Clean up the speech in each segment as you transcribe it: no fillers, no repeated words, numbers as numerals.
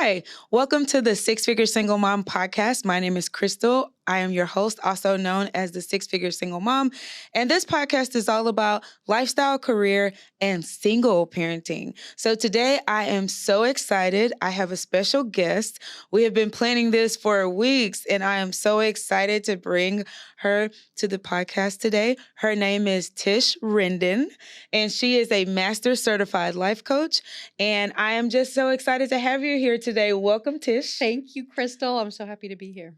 Hi, welcome to the Six Figure Single Mom podcast. My name is Crystal. I am your host, also known as the Six Figure Single Mom. And this podcast is all about lifestyle, career, and single parenting. So today I am so excited. I have a special guest. We have been planning this for weeks, and I am so excited to bring her to the podcast today. Her name is Tish Rendon, and she is a master certified life coach. And I am just so excited to have you here today. Welcome, Tish. Thank you, Crystal. I'm so happy to be here.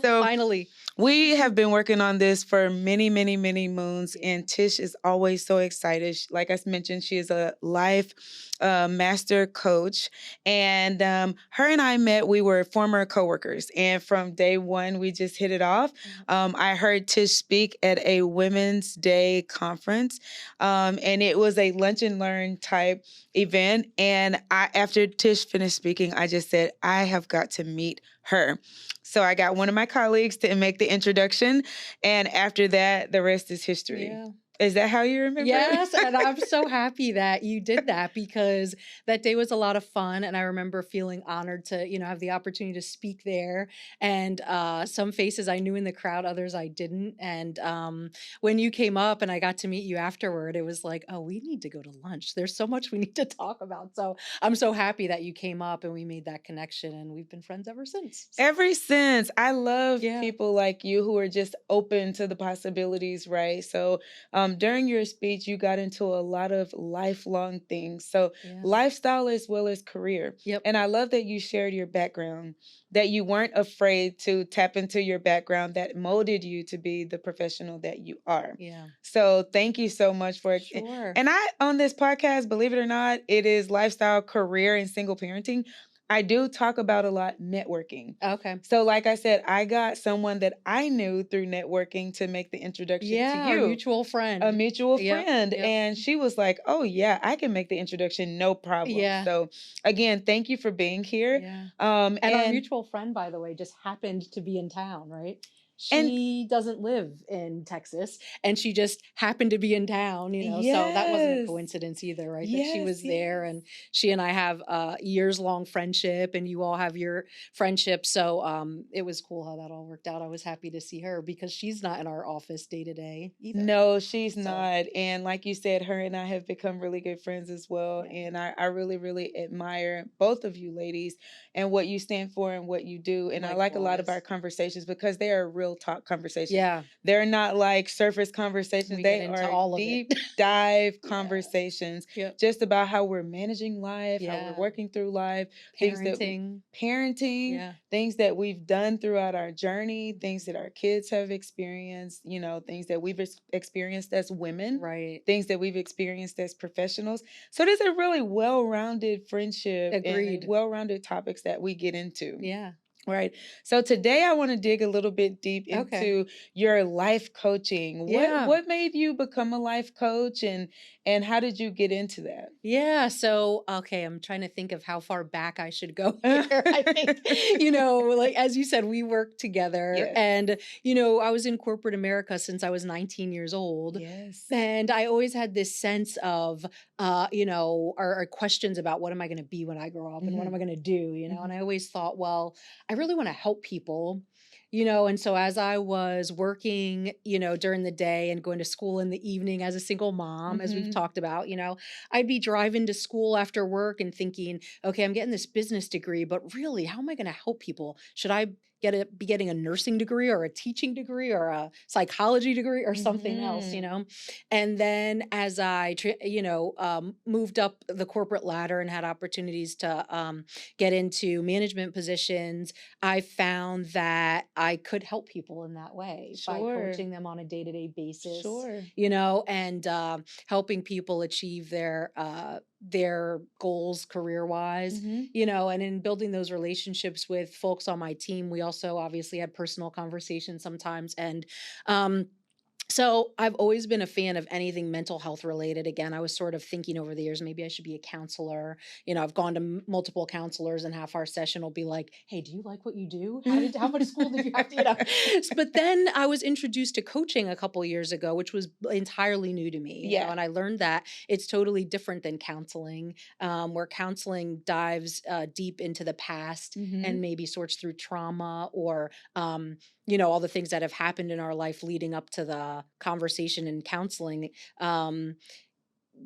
So Finally. we have been working on this for many, many, many moons, and Tish is always so excited. Like I mentioned, she is a life master coach, and her and I met. We were former coworkers, and from day one, we just hit it off. I heard Tish speak at a Women's Day conference, and it was a lunch and learn type event. And after Tish finished speaking, I just said, I have got to meet her. So I got one of my colleagues to make the introduction. And after that, the rest is history. Yeah. Is that how you remember? Yes, and I'm so happy that you did that because that day was a lot of fun, and I remember feeling honored to, have the opportunity to speak there. And some faces I knew in the crowd, others I didn't. And when you came up and I got to meet you afterward, it was like, oh, we need to go to lunch. There's so much we need to talk about. So I'm so happy that you came up and we made that connection, and we've been friends ever since. Ever since. I love people like you who are just open to the possibilities, right? So during your speech, you got into a lot of lifelong things. So lifestyle as well as career. Yep. And I love that you shared your background, that you weren't afraid to tap into your background that molded you to be the professional that you are. Yeah. So thank you so much for it. Sure. And on this podcast, believe it or not, it is lifestyle, career, and single parenting. I do talk about a lot networking. Okay. So like I said, I got someone that I knew through networking to make the introduction to you. A mutual friend. A mutual Yep, friend. yep. And she was like, oh yeah, I can make the introduction, no problem. Yeah. So again, thank you for being here. Yeah. And our mutual friend, by the way, just happened to be in town, right? She doesn't live in Texas, and she just happened to be in town, so that wasn't a coincidence either, right? That she was there, and she and I have a years-long friendship, and you all have your friendship. So it was cool how that all worked out. I was happy to see her because she's not in our office day to day either. No, she's not. And like you said, her and I have become really good friends as well. Yeah. And I really, really admire both of you ladies and what you stand for and what you do. And I like a lot of our conversations because they are real talk conversations. Yeah. They're not like surface conversations. They are all deep dive conversations just about how we're managing life, how we're working through life, parenting, things that we've done throughout our journey, things that our kids have experienced, things that we've experienced as women, right? Things that we've experienced as professionals. So there's a really well-rounded friendship. Agreed. And well-rounded topics that we get into. Yeah. Right. So today I want to dig a little bit deep into your life coaching. What made you become a life coach, and how did you get into that? Yeah. So, I'm trying to think of how far back I should go here. I think, like as you said, we worked together, and, I was in corporate America since I was 19 years old. Yes. And I always had this sense of, our questions about what am I going to be when I grow up, and what am I going to do, and I always thought, well, I really want to help people, and so as I was working, during the day and going to school in the evening as a single mom, as we've talked about, I'd be driving to school after work and thinking, okay, I'm getting this business degree, but really, how am I going to help people? Should I be getting a nursing degree or a teaching degree or a psychology degree or something else, And then as I, moved up the corporate ladder and had opportunities to get into management positions, I found that I could help people in that way by coaching them on a day-to-day basis, and helping people achieve their goals career-wise, and in building those relationships with folks on my team, we also obviously had personal conversations sometimes. And So I've always been a fan of anything mental health related. Again, I was sort of thinking over the years, maybe I should be a counselor. I've gone to multiple counselors, and half our session will be like, "Hey, do you like what you do? How much school did you have to, But then I was introduced to coaching a couple years ago, which was entirely new to me, Yeah. and I learned that it's totally different than counseling, where counseling dives deep into the past and Mhm. maybe sorts through trauma or all the things that have happened in our life leading up to the conversation and counseling.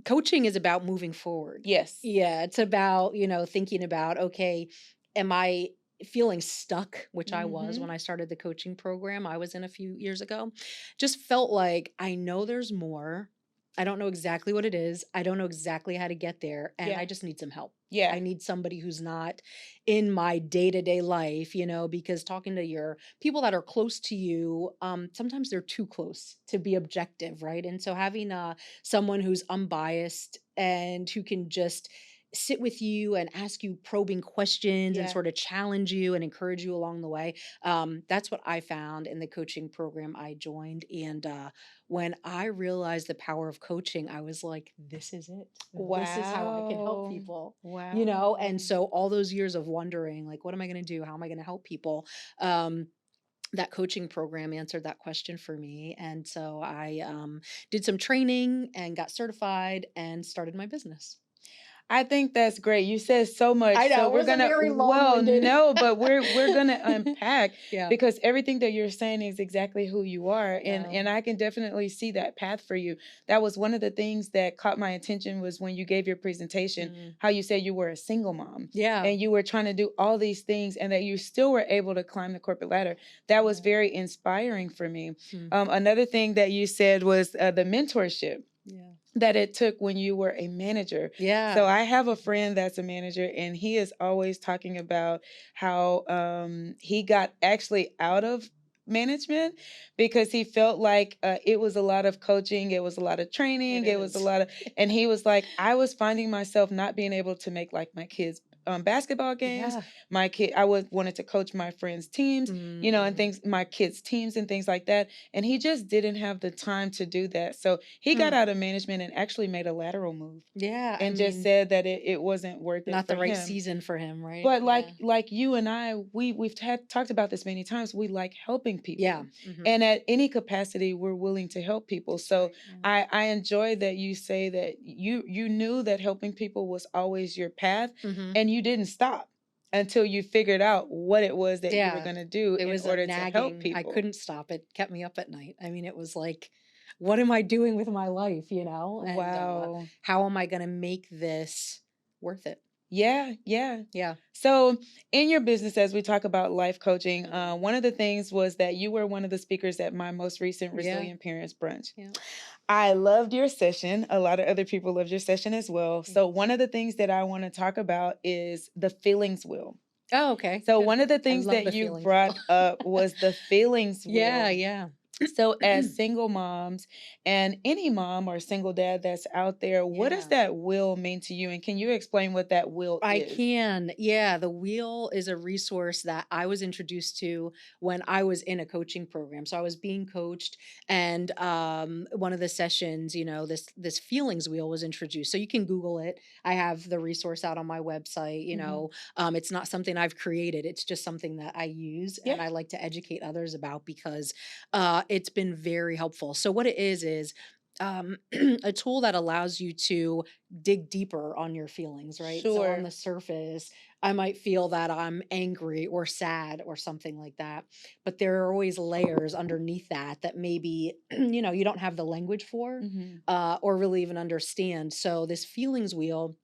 Coaching is about moving forward. Yes. Yeah, it's about, thinking about, okay, am I feeling stuck, which I was when Mhm. I started the coaching program I was in a few years ago. Just felt like I know there's more. I don't know exactly what it is. I don't know exactly how to get there, and I Yeah. just need some help. I Yeah. need somebody who's not in my day-to-day life, because talking to your people that are close to you, sometimes they're too close to be objective, right? And so having someone who's unbiased and who can just sit with you and ask you probing questions and Yeah. sort of challenge you and encourage you along the way. That's what I found in the coaching program I joined. And when I realized the power of coaching, I was like, this is it. This is how I can help Wow. people. And Wow. so all those years of wondering, like, what am I going to do? How am I going to help people? Um, that coaching program answered that question for me. And so I did some training and got certified and started my business. I think that's great. You said so much. I So know it we're was a gonna very well, long-winded. no, but we're gonna unpack Yeah. because everything that you're saying is exactly who you are. And Yeah. and I can definitely see that path for you. That was one of the things that caught my attention was when you gave your presentation, Mm. how you said you were a single mom Yeah. and you were trying to do all these things and that you still were able to climb the corporate ladder. That was Yeah. very inspiring for me. Mm. Another thing that you said was the mentorship Yeah. that it took when you were a manager. Yeah. So I have a Mhm. friend that's a manager and he is always talking about how he got actually out of management because he felt like it was a lot of coaching, it was a lot of It training, it was a is. lot of, and he was like, I was finding myself not being able to make like my kids basketball games. Yeah. My kid, I was wanted to coach my friends' teams, and Mm. things, my kids' teams and things like that. And he just didn't have the time to do that. So he got Hmm. out of management and actually made a lateral move Yeah. I and just mean, said that it wasn't worth it not for the right him. season for him, right? But Yeah. like you and I, we've had talked about this many times. We like helping Yeah. people. Hmm. And at any capacity, we're willing to help people. That's So right. Yeah. I enjoy that you say that you knew that helping people was always your path Hmm. and you didn't stop until you figured out what it was that you were Yeah. going to do It in was a order to help nagging. I people. couldn't stop. It kept me up at night. I mean, it was like, what am I doing with my life, And Wow. how am I going to make this worth it? Yeah, yeah. Yeah. So, in your business, as we talk about life coaching, Mm. one of the things was that you were one of the speakers at my most recent Yeah. Resilient Parents Brunch. Yeah. I loved your session. A lot of other people loved your session as well. So, Thanks. one of the things that I want to talk about is the feelings wheel. Oh, okay. So, Good. one of the I things love that the you feelings brought wheel. up was the feelings Yeah. wheel. Yeah. So, as single moms and any mom or single dad that's out there, what does Yeah. that wheel mean to you? And can you explain what that wheel I is? can. Yeah, the wheel is a resource that I was introduced to when I was in a coaching program. So I was being coached, and one of the sessions, this feelings wheel was introduced. So you can Google it. I have the resource out on my website. Mhm. It's not something I've created. It's just something that I use and Yeah. I like to educate others about because it's been very helpful. So what it is a tool that allows you to dig deeper on your feelings, right? So on Sure. the surface, I might feel that I'm angry or sad or something like that. But there are always layers underneath that maybe, you don't have the language for Mhm. or really even understand. So this feelings wheel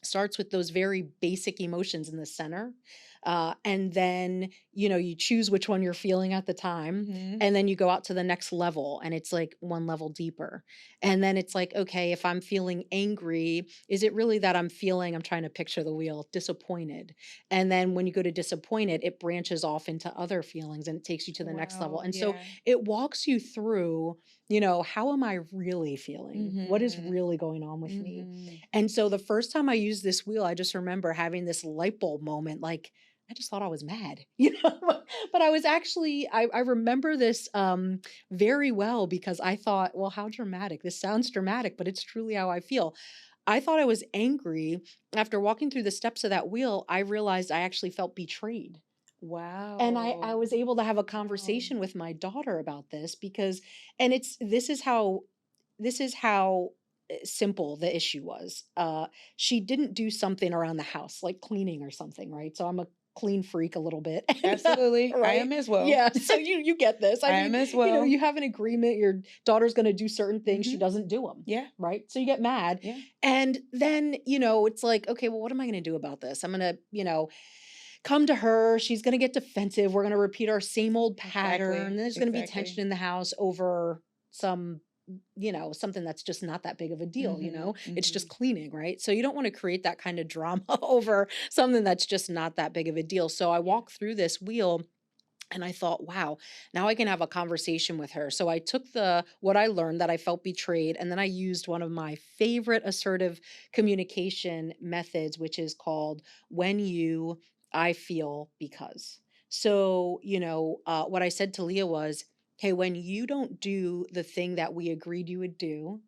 starts with those very basic emotions in the center. And then, you choose which one you're feeling at the time. Mhm. And then you go out to the next level and it's like one level deeper. And then it's like, okay, if I'm feeling angry, is it really that I'm trying to picture the wheel, disappointed? And then when you go to disappointed, it branches off into other feelings and it takes you to the next level. Wow, And so yeah. it walks you through, how am I really feeling? What is Mhm. really going on with me? Mhm. And so the first time I used this wheel, I just remember having this light bulb moment like, I just thought I was mad, but I was actually, I remember this very well because I thought, well, how dramatic. This sounds dramatic, but it's truly how I feel. I thought I was angry. After walking through the steps of that wheel, I realized I actually felt betrayed. And I Wow. was able to have a Wow. conversation with my daughter about this because, and it's this is how simple the issue was. She didn't do something around the house, like cleaning or something, right? So I'm a clean freak a little bit, and Absolutely. I right? am as well. Yeah, so you get this. I I mean, am as well. you have an agreement, your daughter's gonna do certain things, she Mhm. doesn't do them, Yeah. right? So you get mad, Yeah. and then, it's like, "Okay, well, what am I gonna do about this? I'm gonna, come to her, she's gonna get defensive, we're gonna repeat our same old pattern, Exactly. there's gonna be tension Exactly. in the house over some something that's just not that big of a deal. Mhm. It's just Mhm. cleaning, right? So you don't want to create that kind of drama over something that's just not that big of a deal. So I Yeah. walked through this wheel and I thought, wow, now I can have a conversation with her. So I took the what I learned that I felt betrayed, and then I used one of my favorite assertive communication methods, which is called when you, I feel because. So, what I said to Leah was, hey, when you don't do the thing that we agreed you would do,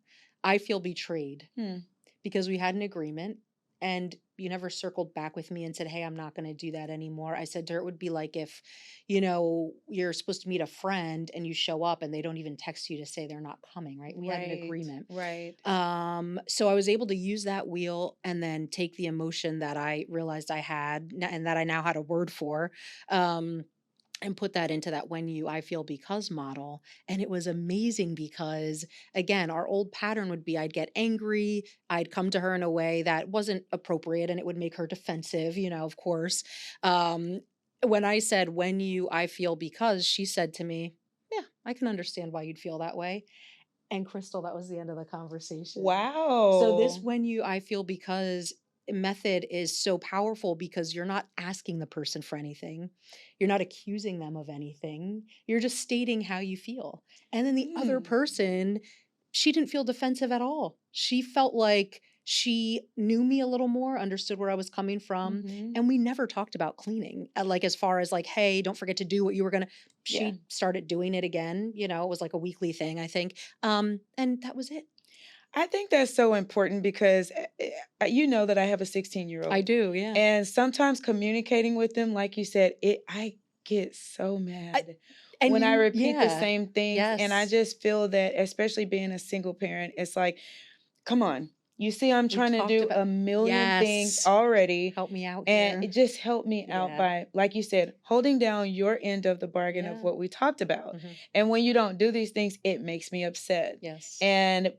I feel betrayed Hmm. because we had an agreement and you never circled back with me and said, "Hey, I'm not going to do that anymore." I said to her, it would be like if, you're supposed to meet a friend and you show up and they don't even text you to say they're not coming, right? We had an Right. agreement. Right. So I was able to use that wheel and then take the emotion that I realized I had and that I now had a word for. Um, and put that into that when you I feel because model, and it was amazing because, again, our old pattern would be I'd get angry, I'd come to her in a way that wasn't appropriate and it would make her defensive, of course. um when I said when you I feel because, she said to me, yeah, I can understand why you'd feel that way. And Crystal, that was the end of the conversation. So this Wow. when you I feel because method is so powerful because you're not asking the person for anything. You're not accusing them of anything. You're just stating how you feel. And then the other Hmm. person, she didn't feel defensive at all. She felt like she knew me a little more, understood where I was coming from, Mhm. and we never talked about cleaning. Like as far as like, hey, don't forget to do what you were gonna. Yeah. She started doing it again. It was like a weekly thing, I think. And that was it. I think that's so important because you know that I have a 16-year-old, I do, yeah. and sometimes communicating with them, like you said, I get so I mad and when I you repeat the yeah. same things, and I Yes. just feel that, especially being a single parent, it's like, come on, you see, I'm We trying to talked do about a million things yes. already, Help me out and here. it just helped me out Yeah. by, like you said, holding down your end of the bargain of Yeah. what we talked about. Mhm. And when you don't do these things, it makes me upset. Yes. And,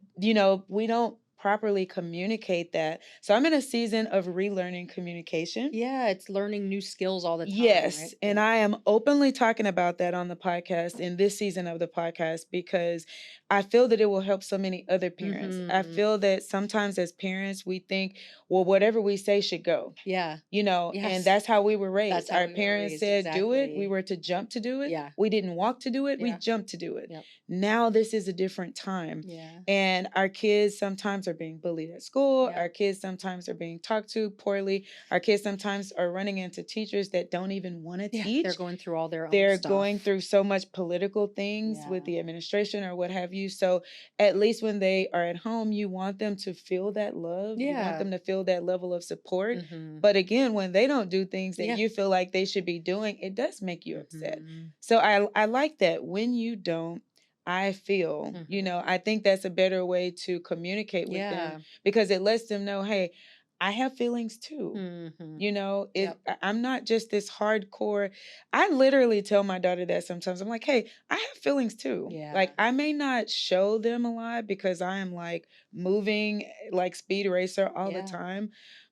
we don't properly communicate that. So I'm in a season of relearning communication. Yeah, it's learning new skills all the time, Yes, right? and Yeah. I am openly talking about that on the podcast in this season of the podcast because I feel that it will help so many other parents. I Mhm. feel that sometimes as parents, we think, well, whatever we say should go, Yeah. and Yes. that's how we were That's raised. how Our we were parents raised, said, do it. We exactly. were to jump to do it. Yeah. We didn't walk to do it. We Yeah. jumped to do it. Yep. Now, this is a different time. Yeah. And our kids sometimes are being bullied at school. Yep. Our kids sometimes are being talked to poorly. Our kids sometimes are running into teachers that don't even want to Yeah, they're teach. going through all their own They're going stuff. through so much political things with Yeah. the administration or what have you. So at least when they are at home, you want them to feel that love. You want Yeah. them to feel that level of support. Mhm. But again, when they don't do things that Yeah. you feel like they should be doing, it does make you upset. Mhm. So I like that when you don't, I feel, Mhm. I think that's a better way to communicate with them Yeah. because it lets them know, hey, I have feelings too. Mhm. It Yep. I'm not just this hardcore. I literally tell my daughter that sometimes. I'm like, "Hey, I have feelings too." Like Yeah. I may not show them a lot because I am like moving like speed racer all the Yeah. time,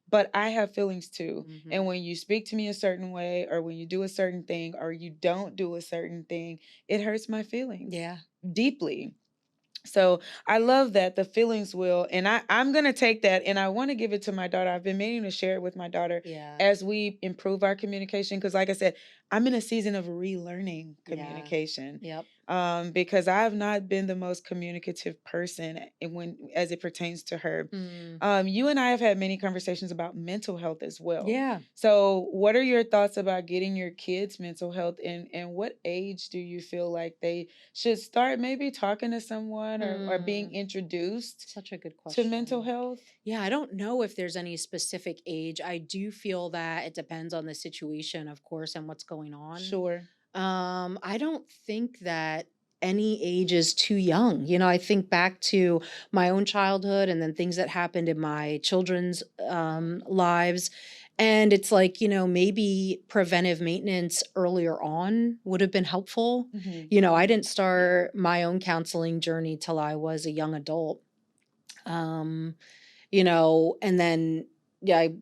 but I have feelings too. And Mhm. when you speak to me a certain way or when you do a certain thing or you don't do a certain thing, it hurts my feelings Yeah. deeply. So I love that the feelings will, and I'm gonna take that and I want to give it to my daughter. I've been meaning to share it with my daughter Yeah. as we improve our communication because, like I said, I'm in a season of relearning Yeah. communication, Yep. because I have not been the most communicative person as it pertains to her. Mm. You and I have had many conversations about mental health as well. Yeah. So, what are your thoughts about getting your kids' mental health, and what age do you feel like they should start maybe talking to someone, or being Mm. introduced Such a good to mental question. health? Yeah, I don't know if there's any specific age. I do feel that it depends on the situation, of course, and what's going on. Sure. I don't think that any age is too young. I think back to my own childhood and then things that happened in my children's lives. And it's like, maybe preventive maintenance earlier on would have been helpful. Hmm. I didn't Yeah. start my own counseling journey till I was a young adult. Um, and then, yeah, I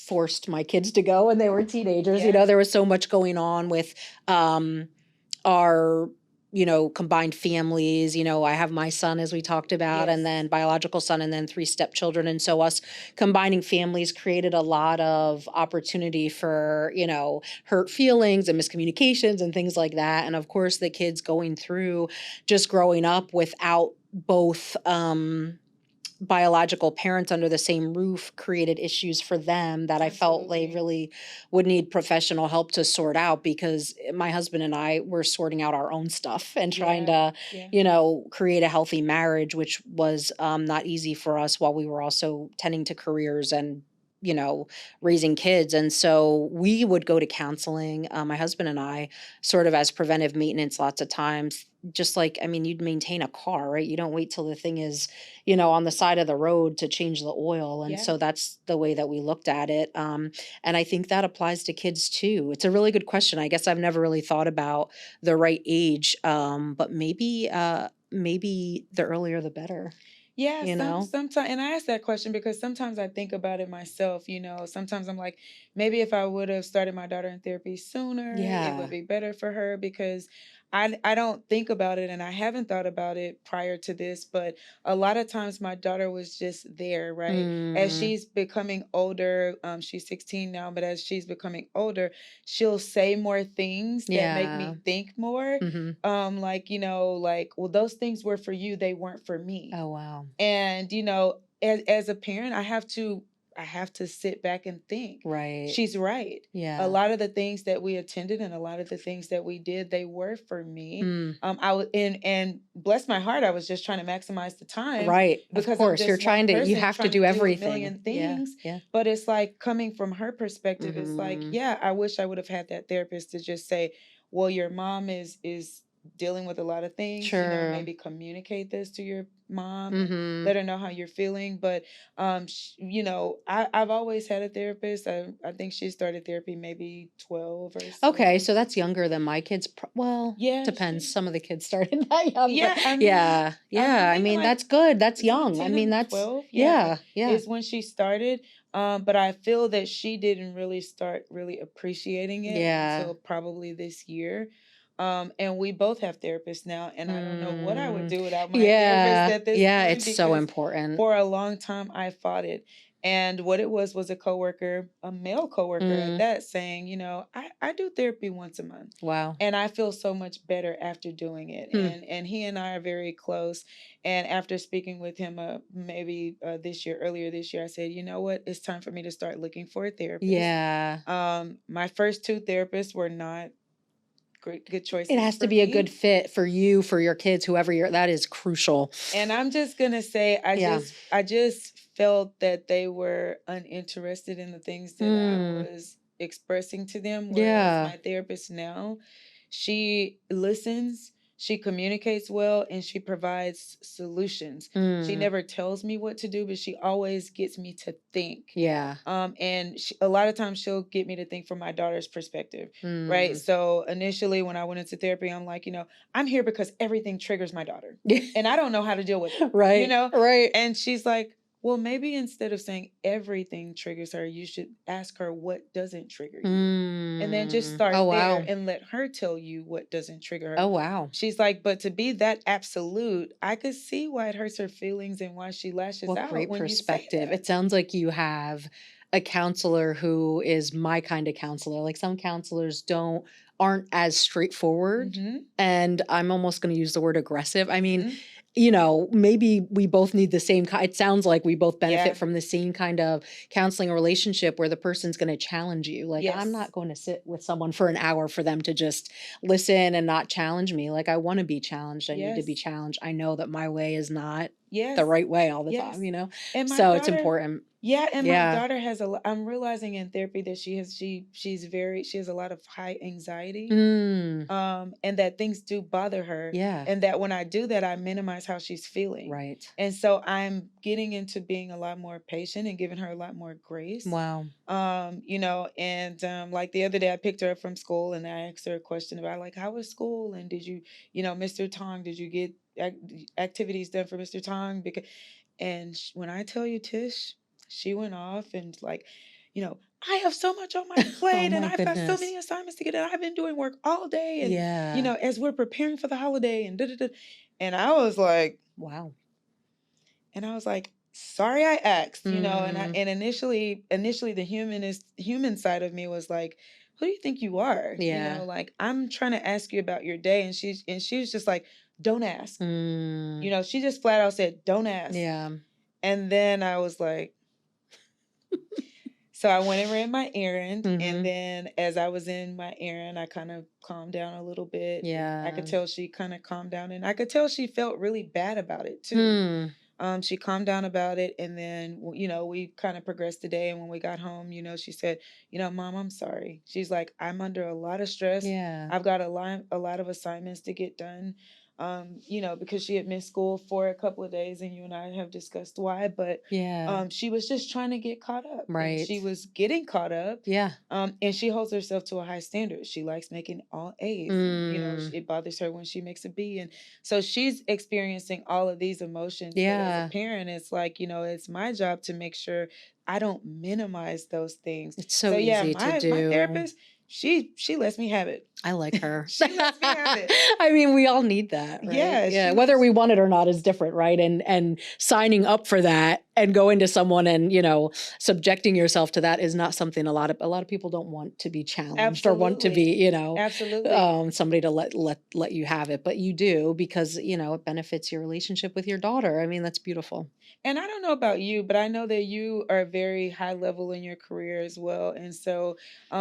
forced my kids to go when they were teenagers. Yeah. There was so much going on with um, our, combined families. I have my son, as we talked about, and Yes. then biological son, and then three stepchildren. And so us combining families created a lot of opportunity for, hurt feelings and miscommunications and things like that. And of course, the kids going through just growing up without both biological parents under the same roof created issues for them that I felt they Absolutely. really would need professional help to sort out, because my husband and I were sorting out our own stuff and trying Yeah. to, Yeah. create a healthy marriage, which was not easy for us while we were also tending to careers and raising kids. And so we would go to counseling, my husband and I, sort of as preventive maintenance lots of times. Just like, I mean, you'd maintain a car, right? You don't wait till the thing is on the side of the road to change the oil. And Yeah. so that's the way that we looked at it. And I think that applies to kids too. It's a really good question. I guess I've never really thought about the right age, but maybe the earlier the better, Yeah, you know? sometimes, and I ask that question because sometimes I think about it myself, sometimes I'm like, maybe if I would have started my daughter in therapy sooner, it would Yeah. be better for her, because I don't think about it, and I haven't thought about it prior to this, but a lot of times my daughter was just there, right? As Mm, she's becoming older, she's 16 now, but as she's becoming older, she'll say more things that make yeah. me think more. Hmm. Like, like, well, those things were for you, they weren't for me. Oh, wow. And as a parent, I have to sit back and think. Right. She's right. A Yeah. lot of the things that we attended and a lot of the things that we did, they were for me. Mm, I was and bless my heart, I was just trying to maximize the time right. Of because I'm course. You're just one trying to, you person have to trying to do do a everything. million Yeah. things. Yeah. But it's like, coming from her perspective, it's like, Hmm. yeah, I wish I would have had that therapist to just say, well, your mom is dealing with a lot of things, Sure. maybe communicate this to your mom and Hmm. let her know how you're feeling. But I've always had a therapist. I think she started therapy maybe 12 or Okay, so. so that's younger than my kids. Well, Yeah, depends. she Some of the kids started that young, but yeah, I mean, yeah, I'm yeah. I thinking mean, like that's good. That's between young. I 10 mean, and that's 12, yeah, yeah, yeah. is when she started. But I feel that she didn't really start really appreciating it Yeah. until probably this year. And we both have therapists now, and I don't know what I would Mm, do without my therapist yeah, at this yeah. point, It's so because important. for a long time I fought it. And what it was a coworker, a male coworker at Mm, that, saying, I do therapy once a month. wow. And I feel so much better after doing it. Hmm. And he and I are very close. And after speaking with him, maybe earlier this year, I said, you know what? It's time for me to start looking for a therapist. Yeah. My first two therapists were not good It choices has to for be a good me. fit for you, for your kids, whoever you're. That is crucial. And I'm just gonna say, Yeah. I just felt that they were uninterested in the things that I Mm, was expressing to them. Whereas yeah. my therapist now, she listens, she communicates well, and she provides solutions. She Mm, never tells me what to do, but she always gets me to think. yeah. And a lot of times she'll get me to think from my daughter's perspective, right? Mm. So initially, when I went into therapy, I'm like, I'm here because everything triggers my daughter, and I don't know how to deal with it, you Right. know? Right. And she's like, well, maybe instead of saying everything triggers her, you should ask her what doesn't trigger you. And then just Mm. start Oh, there wow. and let her tell you what doesn't trigger her. Oh, wow. She's like, but to be that absolute, I could see why it hurts her feelings and why she lashes What out great when you say perspective. that. It sounds like you have a counselor who is my kind of counselor. Like some counselors don't aren't as straightforward. Mhm. And I'm almost going to use the word aggressive. I mean, Mhm. maybe we both need the same it sounds like we both benefit Yeah. from the same kind of counseling relationship where the person's going to challenge you. Like, I'm Yes. not going to sit with someone for an hour for them to just listen and not challenge me. Like, I want to be challenged. I need to be Yes. challenged. I know that my way is not the Yes. right way all the time, Yes. And my So it's daughter important. yeah, and my Yeah. daughter has I'm realizing in therapy that she has a lot of high anxiety. Mm, And that things do bother her, yeah. and that when I do that, I minimize how she's feeling. Right. And so I'm getting into being a lot more patient and giving her a lot more grace. Wow. And like the other day I picked her up from school and I asked her a question about like how was school and did you, Mr. Tong, did you get activities done for Mr. Tong? Because when I tell you Tish, she went off and like, I have so much on my Oh plate and my I've got so goodness. many assignments to get done. I've been doing work all day and Yeah. as we're preparing for the holiday and da da da. And I was like, Wow. sorry I asked, Mm, and initially the human side of me was like, who do you think you are? yeah. Like I'm trying to ask you about your day and she was just like, don't ask. Mm, She just flat out said, don't ask. yeah. And then I was like, so I went and ran my errand. And Mm-hmm. then as I was in my errand, I kind of calmed down a little bit. And I could Yeah. tell she kind of calmed down. And I could tell she felt really bad about it too. Hmm. She calmed down about it. And then, we kind of progressed the day. And when we got home, she said, Mom, I'm sorry. She's like, I'm under a lot of stress. Yeah. I've got a lot of assignments to get done. Because she had missed school for a couple of days and you and I have discussed why, but Yeah. she was just trying to get caught up and Right. she was getting caught up. Yeah. And she holds herself to a high standard. She likes making all A's and, Mm, it bothers her when she makes a B. And so she's experiencing all of these emotions. But as a yeah. parent, it's like, it's my job to make sure I don't minimize those things. It's So so yeah, easy to my do. therapist, she lets me have it. I like her. She lets me have it. I mean, we all need that, right? Yeah, Yeah. she Whether lets we want it or not is different, right? And signing up for that and going to someone and, subjecting yourself to that is not something a lot of people don't want to be challenged or want to be, absolutely. Absolutely. somebody to let you have it. But you do because, it benefits your relationship with your daughter. I mean, that's beautiful. And I don't know about you, but I know that you are very high level in your career as well. And so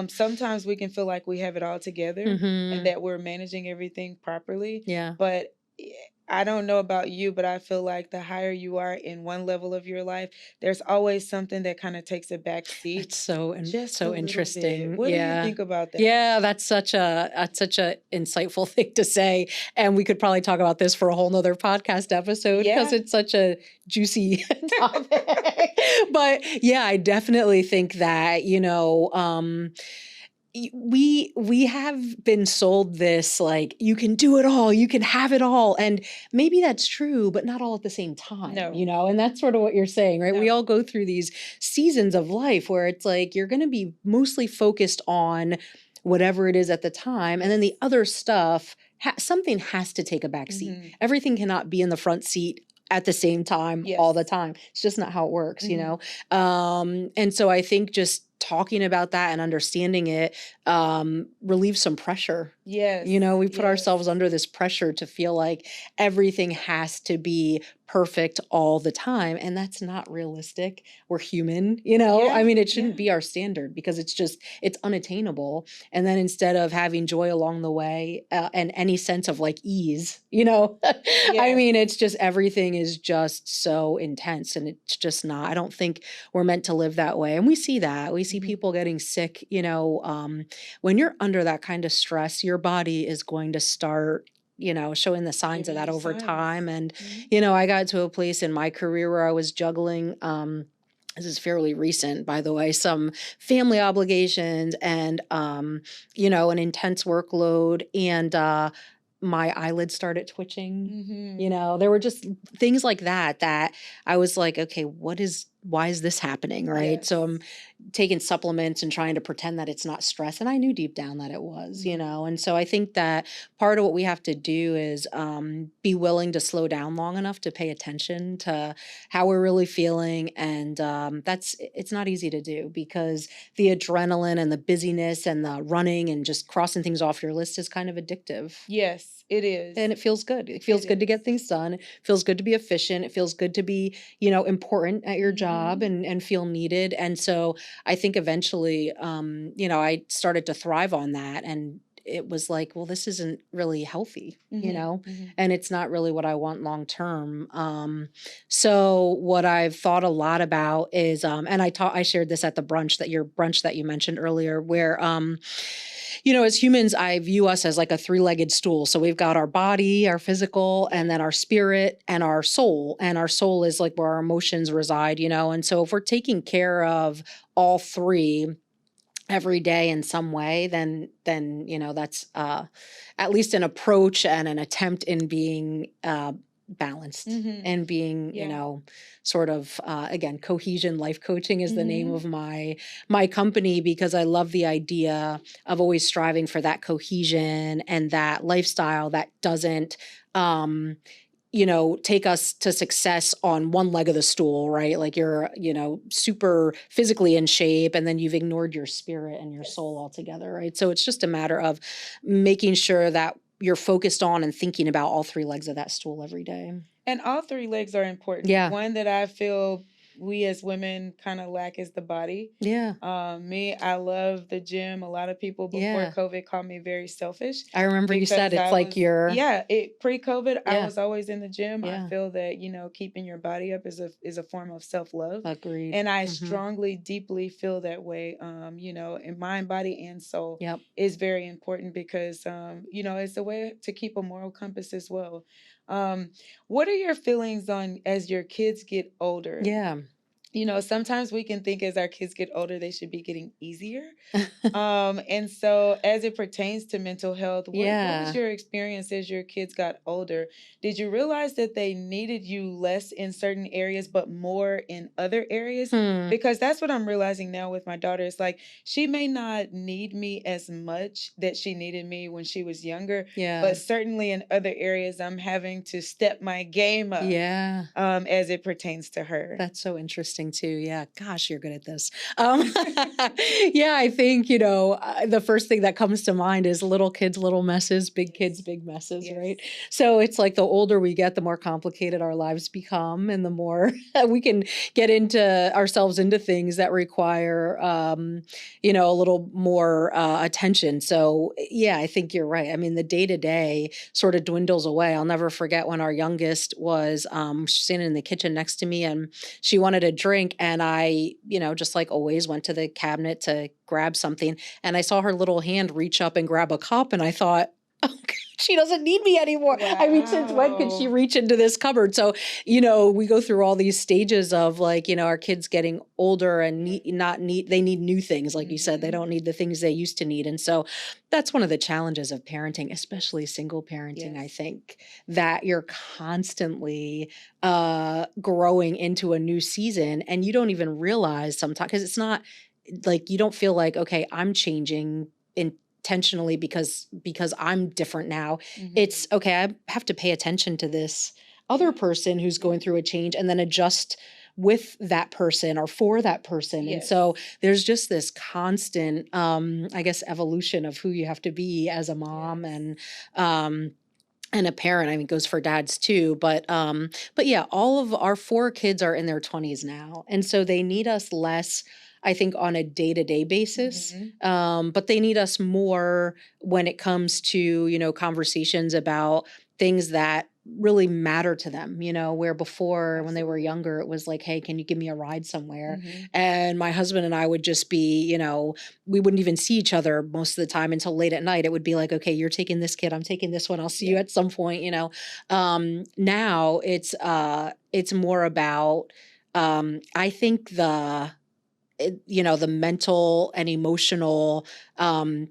sometimes we can feel like we have it all together and Mm-hmm. that we're managing everything properly. Yeah. But I don't know about you, but I feel like the higher you are in one level of your life, there's always something that kind of takes a back seat That's just a so little bit. interesting. What do you Yeah. think about that? Yeah, that's such a insightful thing to say. And we could probably talk about this for a whole nother podcast episode because Yeah. it's such a juicy topic. But yeah, I definitely think that, we have been sold this like you can do it all, you can have it all, and maybe that's true but not all at the same time, No, and that's sort of what you're saying, right? We no. all go through these seasons of life where it's like you're going to be mostly focused on whatever it is at the time, and then the Yes. other stuff something has to take a back seat. Hmm. Everything cannot be in the front seat at the same time all the Yes. time. It's just not how it works, Hmm. and so I think just talking about that and understanding it relieves some pressure. Yes. We put Yes. ourselves under this pressure to feel like everything has to be perfect all the time. And that's not realistic. We're human, I Yeah. mean, it Yeah. shouldn't be our standard because it's unattainable. And then instead of having joy along the way and any sense of like ease, I Yes. mean, it's just everything is just so intense and it's just not, I don't think we're meant to live that way. And we see that. We see Mhm. people getting sick, when you're under that kind of stress, your body is going to start, showing the signs of Giving that you over signs. time. And, Mhm. I got to a place in my career where I was juggling, this is fairly recent, by the way, some family obligations and, an intense workload. And, my eyelids started twitching. Mhm. There were just things like that I was like, okay, why is this happening? Right. So I'm Yes. taking supplements and trying to pretend that it's not stress. And I knew deep down that it was, And so I think that part of what we have to do is be willing to slow down long enough to pay attention to how we're really feeling. And it's not easy to do because the adrenaline and the busyness and the running and just crossing things off your list is kind of addictive. Yes, it is. And it feels good. It It feels good to is. get things done. It feels good to be efficient. It feels good to be, important at your job Mhm. and feel needed. And so I think eventually, I started to thrive on that. And it was like, well, this isn't really healthy, Mhm. Mhm. and it's not really what I want long term. So what I've thought a lot about is, and I shared this at the brunch that you mentioned earlier, where, as humans, I view us as like a three-legged stool. So we've got our body, our physical, Yeah. and then our spirit and our soul. And our soul is like where our emotions reside, And so if we're taking care of all three every day in some way, then that's at least an approach and an attempt in being balanced Mhm. and being, Yeah. sort of again, cohesion life coaching is the name Mhm. of my company, because I love the idea of always striving for that cohesion and that lifestyle that doesn't take us to success on one leg of the stool, right? Like you're, super physically in shape and then you've ignored your spirit and your soul Yes. altogether, right? So it's just a matter of making sure that you're focused on and thinking about all three legs of that stool every day. And all three legs are important. Yeah. One that I feel we as women kind of lack is the body. Yeah. Me, I love the gym. A lot of people before Yeah. COVID called me very selfish I remember you said because it's I like was, you're, yeah, it pre-COVID, I yeah. was always in the gym. I Yeah. feel that, keeping your body up is a form of self-love. Agreed. And I Hmm. strongly, deeply feel that way. In mind, body, and soul Yep. is very important because it's a way to keep a moral compass as well. Um, what are your feelings on as your kids get older? Yeah. Sometimes we can think as our kids get older, they should be getting easier. And so as it pertains to mental health, what was Yeah. your experience as your kids got older? Did you realize that they needed you less in certain areas, but more in other areas? Hmm. Because that's what I'm realizing now with my daughter. It's like she may not need me as much that she needed me when she was younger, Yeah. but certainly in other areas, I'm having to step my game up Yeah. as it pertains to her. That's so interesting too. Yeah. Gosh, you're good at this. Um, yeah, I think, the first thing that comes to mind is little kids, little messes, big kids, Yes. big messes, Yes. right? So it's like the older we get, the more complicated our lives become and the more we can get into ourselves into things that require, a little more attention. So yeah, I think you're right. I mean, the day to day sort of dwindles away. I'll never forget when our youngest was sitting in the kitchen next to me and she wanted a drink and I, just like always went to the cabinet to grab something and I saw her little hand reach up and grab a cup and I thought, "Oh, she doesn't need me anymore." I mean, since when could she Wow. reach into this cupboard? So, we go through all these stages of like, our kids getting older and they need new things. Like you said, they Mhm. don't need the things they used to need. And so that's one of the challenges of parenting, especially single parenting, I Yes. think, that you're constantly growing into a new season and you don't even realize sometimes because it's not like you don't feel like, okay, I'm changing intentionally because I'm different now. It's Mhm. okay, I have to pay attention to this other Yeah. person who's Yeah. going through a change and then adjust with that person or for that person. And Yes. so there's just this constant I guess evolution of who you have to be as a mom Yes. um and a parent. I mean, it goes for dads too, but yeah, all of our 4 kids are in their 20s now, and so they need us less, I think, on a day-to-day basis, Mhm. but they need us more when it comes to, conversations about things that really matter to them, where before when they were Absolutely. younger, it was like, "Hey, can you give me a ride somewhere?" Mhm. And my husband and I would just be, we wouldn't even see each other most of the time until late at night. It would be like, okay, you're taking this kid, I'm taking this one. I'll see you Yeah. at some point. Now it's more about I think the mental and emotional um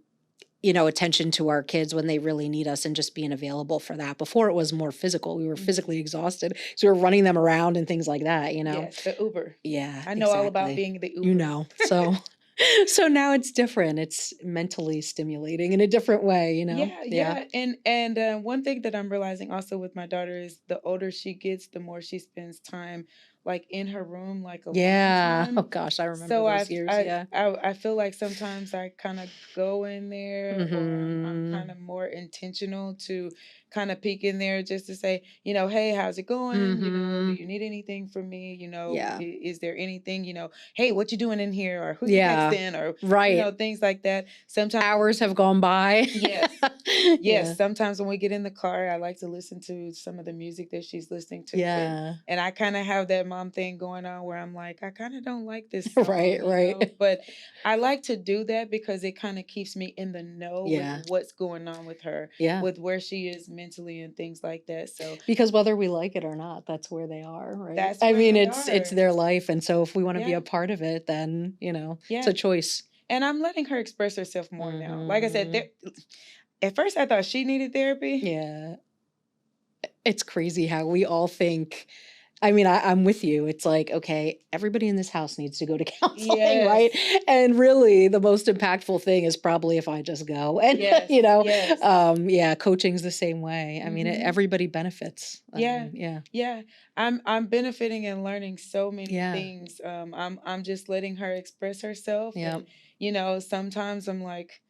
attention to our kids when they really need us and just being available for that. Before it was more physical. We were physically exhausted. So we were running them around and things like that. Yes, the Uber. Yeah, I know all about exactly. being the Uber. So now it's different. It's mentally stimulating in a different way. Yeah, Yeah. yeah, and one thing that I'm realizing also with my daughter is the older she gets, the more she spends time like in her room, like alone Yeah. Oh time. gosh, I remember So those years. Yeah. I feel like sometimes I kind of go in there, or I'm kind Mhm. of more intentional to kind of peek in there just to say, hey, how's it going? Do Mhm. you need anything from me? Yeah. Is there anything, hey, what you doing in here, or who you Yeah. texting, or Right. things like that. Sometimes, Hours have gone by. yes. Yeah. Yes, sometimes when we get in the car, I like to listen to some of the music that she's listening to, and Yeah. and I kind of have that mom thing going on where I'm like, I kind of don't like this song, Right, right. but I like to do that because it kind of keeps me in the know with Yeah. what's going on with her, Yeah. with where she is mentally and things like that. So Because whether we like it or not, that's where they are, right? that's I where mean, they it's are. their life, and so if we want to be Yeah, a part of it, then, it's yeah. a choice. And I'm letting her express herself more now. Like I said, Mhm. at first I thought she needed therapy. Yeah. It's crazy how we all think. I mean, I'm with you. It's like, okay, everybody in this house needs to go to counseling, Yes, right? And really, the most impactful thing is probably if I just go. And, yes, yes. yeah, coaching's the same way. I mean, Hmm. everybody benefits. I Yeah. mean, yeah. Yeah. I'm benefiting and learning so many Yeah. things. I'm just letting her express herself, Yeah. and sometimes I'm like,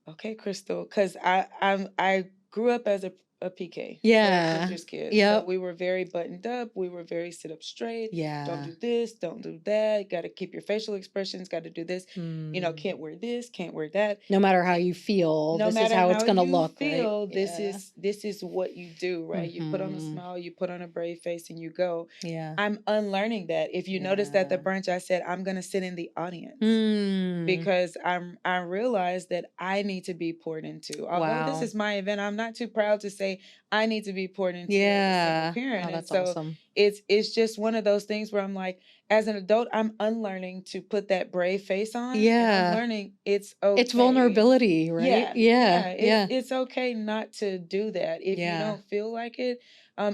okay, Crystal, because I grew up as a PK, so a Yeah. preacher's kid. So Yep. we were very buttoned up. We were very sit up straight. Don't Yeah. do this. Don't do that. Got to keep your facial expressions. Got to do this. Mm. Can't wear this. Can't wear that. No matter how you feel, No this is matter how it's how going to you look, right? feel, this Yeah. is this is what you do, right? You put on a Hmm. smile, you put on a brave face, and you go. Yeah. I'm unlearning that. If you noticed at the Yeah. brunch, I said I'm gonna sit in the audience Mm. because I realized that I need to be poured into. Although this Wow. is my event, I'm not too proud to say I need to be poured into as a single Yeah. parent. Oh, And that's so awesome. it's just one of those things where I'm like, as an adult, I'm unlearning to put that brave face on, and I'm Yeah. learning it's It's okay. vulnerability, right? Yeah, Yeah. yeah, it's Yeah. it's okay not to do that. If you Yeah. don't feel like it,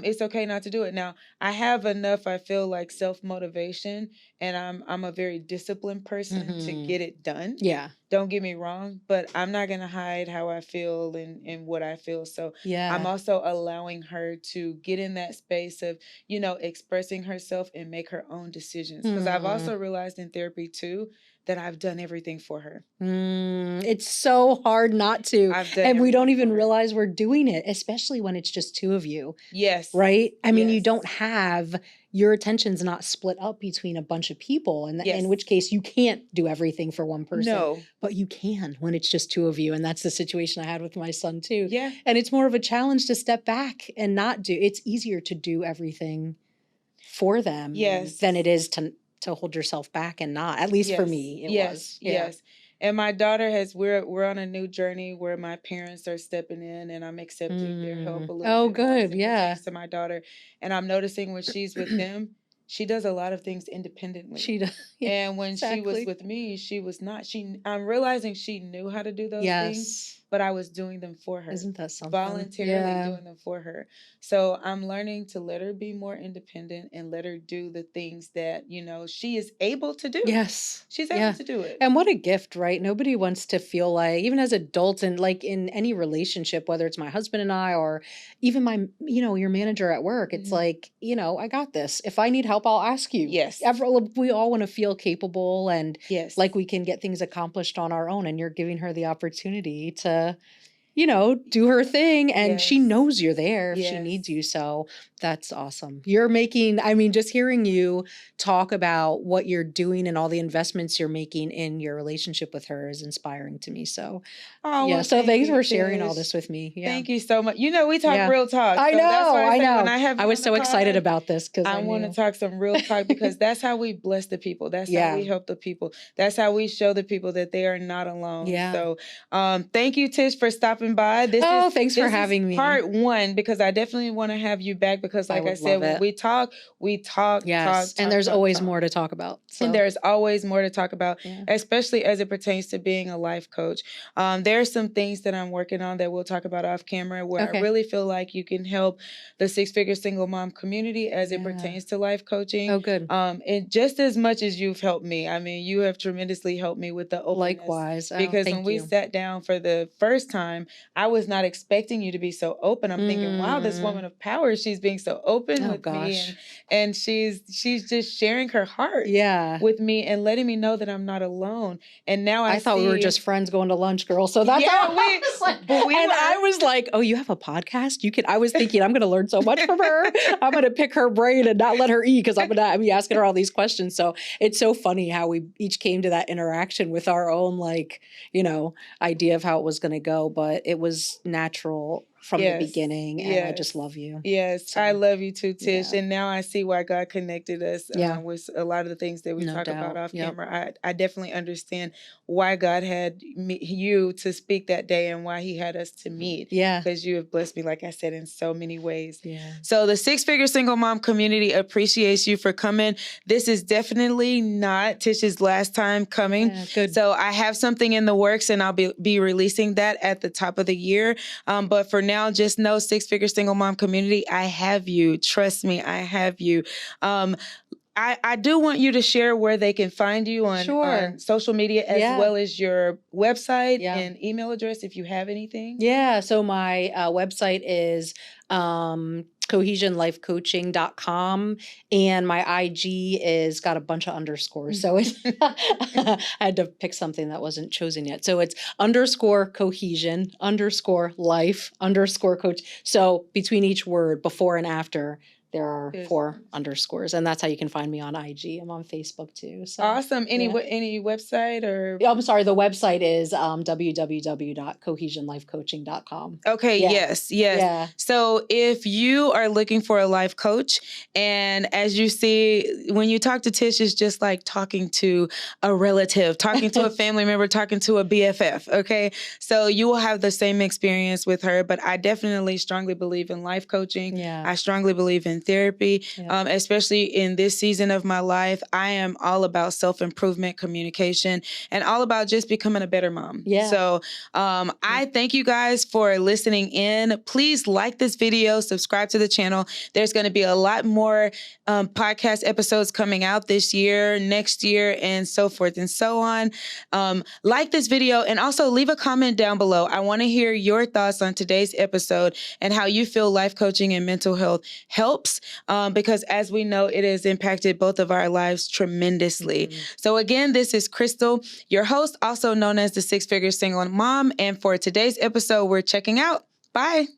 it's okay not to do it. Now, I have enough, I feel like, self-motivation, and I'm a very disciplined person to Hmm. get it done. Yeah. Don't get me wrong, but I'm not gonna hide how I feel and what I feel. So I'm Yeah. also allowing her to get in that space of, expressing herself and make her own decisions. Because I've Hmm. also realized in therapy too that I've done everything for her. It's so hard not to. I've done And we don't everything for even her. realize we're doing it, especially when it's just two of you, Yes. right? I mean, you Yes. don't have your attention's not split up between a bunch of people, and in Yes. which case you can't do everything for one person, No. but you can when it's just two of you. And that's the situation I had with my son too. Yeah. And it's more of a challenge to step back and not do. It's easier to do everything for them Yes. than it is to hold yourself back and not. At least for Yes. me, it Yes. was. Yeah. Yes. And my daughter has we're on a new journey where my parents are stepping in, and I'm accepting their help a little Oh, bit more good. simply Yeah. thanks to my daughter. And I'm noticing when she's with them, she does a lot of things independently. She does. Yeah, And when she was exactly. with me, she was not. I'm realizing she knew how to do those things, Yes. but I was doing them for her, Isn't that something? voluntarily Yeah. doing them for her. So I'm learning to let her be more independent and let her do the things that, she is able to do. Yes. She's able Yeah. to do it. And what a gift, right? Nobody wants to feel like, even as adults and like in any relationship, whether it's my husband and I, or even your manager at work, it's Mhm. like, I got this. If I need help, I'll ask you. Yes. We all want to feel capable and Yes. like we can get things accomplished on our own. And you're giving her the opportunity to do her thing, and she Yes. knows you're there if she needs Yes. you. So that's awesome. I mean, just hearing you talk about what you're doing and all the investments you're making in your relationship with her is inspiring to me. So, Oh, yeah. well, So thank thanks you, for sharing all Tish. this with me. Yeah. Thank you so much. We talk Yeah. real talk. I So that's know. why I I say when know. I have I you was on the so excited pod, about this because I I want to knew. talk some real talk because that's how we bless the people. That's how Yeah. we help the people. That's how we show the people that they are not alone. Yeah. So thank you, Tish, for stopping stopping by. Oh, thanks for This is having me. part one, because I definitely want to have you back, because I like I would said, love when it. we Yes, and there's always more to talk about. and So there's always more to talk about, yeah. especially as it pertains to being a life coach. There are some things that I'm working on that we'll talk about off camera, where I Okay. really feel like you can help the six-figure single mom community as it pertains to life coaching. Oh, good. And just as much as you've helped me, I mean, you have tremendously helped me with the openness. Likewise. Oh, Because when thank we you. sat down for the first time, I was not expecting you to be so open. I'm thinking, wow, this woman of power, she's being so open Oh with me, gosh. and she's just sharing her heart Yeah. with me and letting me know that I'm not alone. And now I I thought we were see. just friends going to lunch, girl. So that's Yeah, how we- I was like, but we and were. I was like, oh, you have a podcast? You can. I was thinking I'm going to learn so much from her. I'm going to pick her brain and not let her eat, because I'm going to be asking her all these questions. So it's so funny how we each came to that interaction with our own, like, idea of how it was going to go. But it was natural from the beginning, and I just love you. Yes, So, I love you too, Tish. yeah. And now I see why God connected us Yeah. with a lot of the things that we No talk about doubt. off Yep. camera. I definitely understand why God had you to speak that day, and why he had us to meet. Yeah. Because you have blessed me, like I said, in so many ways. Yeah. So the six-figure single mom community appreciates you for coming. This is definitely not Tish's last time coming. Yeah, good. So I have something in the works, and I'll be releasing that at the top of the year. But for now, just know, six-figure single mom community, I have you. Trust me, I have you. I do want you to share where they can find you on social media, as well as your website and email address, if you have anything. Yeah. So my website is cohesionlifecoaching.com, and my IG is got a bunch of underscores. So it's I had to pick something that wasn't chosen yet. So it's _cohesion_life_coach. So between each word, before and after, there are 4 underscores, and that's how you can find me on IG. I'm on Facebook too. So awesome. Any website or? I'm sorry. The website is www.cohesionlifecoaching.com. Okay. Yeah. Yes. Yeah. So if you are looking for a life coach, and as you see, when you talk to Tish, it's just like talking to a relative, talking to a family member, talking to a BFF. Okay. So you will have the same experience with her, but I definitely strongly believe in life coaching. Yeah. I strongly believe in therapy, especially in this season of my life. I am all about self-improvement, communication, and all about just becoming a better mom. Yeah. So I thank you guys for listening in. Please like this video, subscribe to the channel. There's going to be a lot more podcast episodes coming out this year, next year, and so forth and so on. Like this video, and also leave a comment down below. I want to hear your thoughts on today's episode and how you feel life coaching and mental health helps, because as we know, it has impacted both of our lives tremendously. So again, this is Crystal, your host, also known as the Six-Figure Single Mom. And for today's episode, we're checking out. Bye.